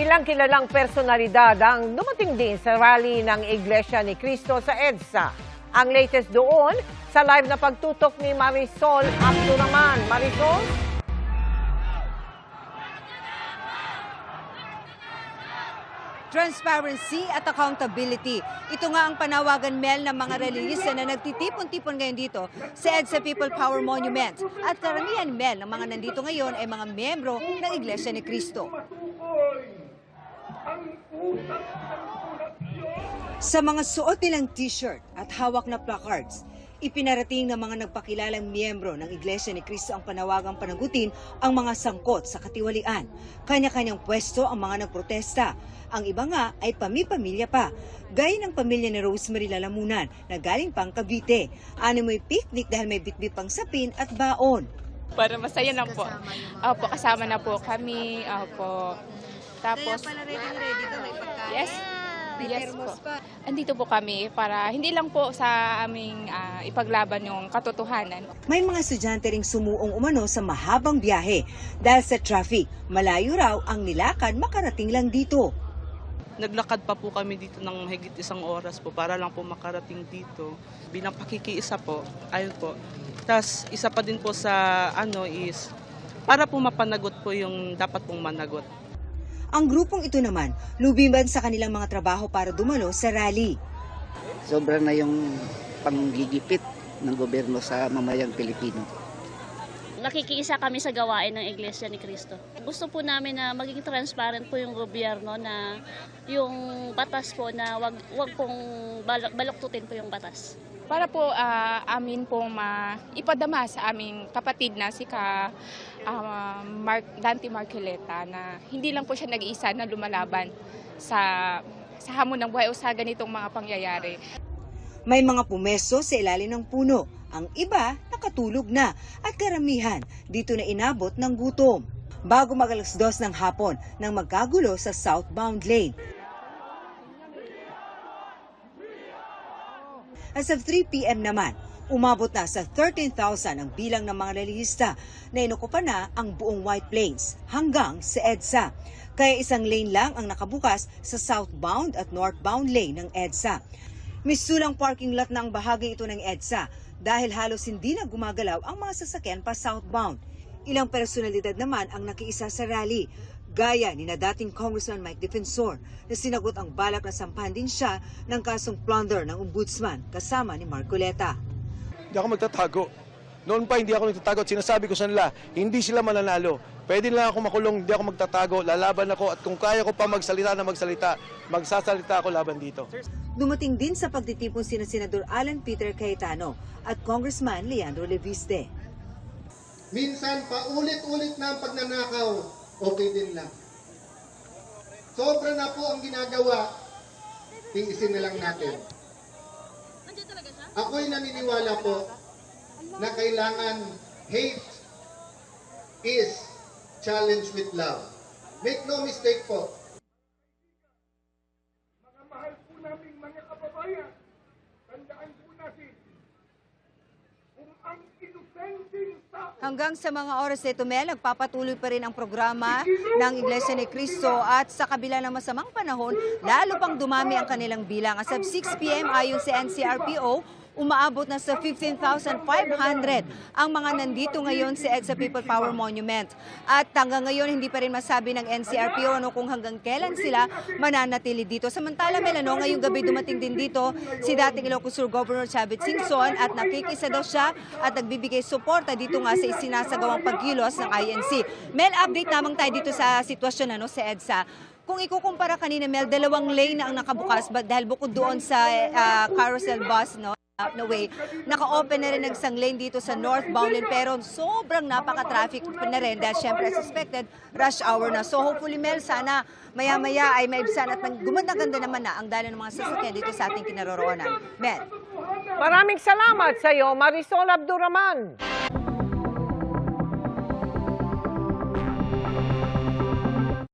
Ilang kilalang personalidad ang dumating din sa rally ng Iglesia ni Cristo sa EDSA. Ang latest doon sa live na pagtutok ni Marisol Abduraman. Marisol? Transparency at accountability. Ito nga ang panawagan, Mel, ng mga relihista na nagtitipon-tipon ngayon dito sa EDSA People Power Monument. At karamihan, Mel, ng mga nandito ngayon ay mga miyembro ng Iglesia ni Cristo. Sa mga suot nilang t-shirt at hawak na placards, ipinarating ng mga nagpakilalang miyembro ng Iglesia ni Cristo ang panawagang panagutin ang mga sangkot sa katiwalian. Kanya-kanyang pwesto ang mga nagprotesta. Ang iba nga ay pamilya pa, gaya ng pamilya ni Rosemary Lalamunan na galing pang Cavite. Ano mo'y picnic dahil may bitbit pang sapin at baon. Para masaya lang po. Opo, kasama na po kami. Opo. Tapos, Kaya pala ready ka, may pagkain. yes. May Yes thermos po. pa. Andito po kami para hindi lang po sa aming ipaglaban yung katotohanan. May mga estudyante ring sumuong umano sa mahabang biyahe dahil sa traffic. Malayo raw ang nilakad makarating lang dito. Naglakad pa po kami dito ng mahigit 1 oras po para lang po makarating dito. Bilang pakikiisa po, ayun po. Tapos isa pa din po sa is para po mapanagot po yung dapat pong managot. Ang grupong ito naman, lubiban sa kanilang mga trabaho para dumalo sa rally. Sobra na yung panggigipit ng gobyerno sa mamayang Pilipino. Nakikiisa kami sa gawain ng Iglesia ni Cristo. Gusto po namin na maging transparent po yung gobyerno na yung batas po na wag pong baluktutin po yung batas. Para po amin pong ipadama sa aming kapatid na si Dante Marcoleta na hindi lang po siya nag-iisa na lumalaban sa hamon ng buhay o sa ganitong mga pangyayari. May mga pumesto sa ilalim ng puno. Ang iba nakatulog na at karamihan dito na inabot ng gutom. Bago mag-alas 2 ng hapon nang magkagulo sa southbound lane. As of 3 p.m. naman, umabot na sa 13,000 ang bilang ng mga relihista na inukupan na ang buong White Plains hanggang sa EDSA. Kaya isang lane lang ang nakabukas sa southbound at northbound lane ng EDSA. Misulang parking lot na ang bahagi ito ng EDSA dahil halos hindi na gumagalaw ang mga sasakyan pa southbound. Ilang personalidad naman ang nakiisa sa rally, gaya ni na dating Congressman Mike Defensor na sinagot ang balak na sampahan din siya ng kasong plunder ng ombudsman kasama ni Marcoleta. Hindi ako magtatago. Noon pa hindi ako nagtatago at sinasabi ko sa nila, hindi sila mananalo. Pwede lang ako makulong, hindi ako magtatago, lalaban ako at kung kaya ko pa magsalita na magsalita, magsasalita ako laban dito. Dumating din sa pagtitipon sina Senador Alan Peter Cayetano at Congressman Leandro Leviste. Minsan paulit-ulit na ang pagnanakaw, okay din lang. Sobra na po ang ginagawa, tiisin na lang natin. Ako'y naniniwala po na kailangan hate is challenged with love. Make no mistake po. Mga mahal po namin mga kababayan, tandaan po natin, kung ang inosenteng tao Hanggang sa mga oras na ito, Mel, nagpapatuloy pa rin ang programa ng Iglesia ni Cristo at sa kabila ng masamang panahon, lalo pang dumami ang kanilang bilang. As of 6 p.m. ayon sa NCRPO, umaabot na sa 15,500 ang mga nandito ngayon sa EDSA People Power Monument. At hanggang ngayon, hindi pa rin masabi ng NCRPO kung hanggang kailan sila mananatili dito. Samantala, Melano, ngayong gabi dumating din dito si dating Ilocos Sur Governor Chavit Singson at nakikisa daw siya at nagbibigay suporta dito nga sa isinasagawang pagkilos ng INC. Mel, update namang tayo dito sa sitwasyon sa EDSA. Kung ikukumpara kanina, Mel, 2 lane na ang nakabukas dahil bukod doon sa carousel bus, no way, naka-open na rin ng isang lane dito sa northbound lane pero sobrang napaka-traffic na rin dahil syempre as expected, rush hour na. So hopefully, Mel, sana maya-maya ay maibsan at gumanda-ganda naman na ang daloy ng mga sasakyan dito sa ating kinaroroonan. Mel. Maraming salamat sa iyo, Marisol Abduraman.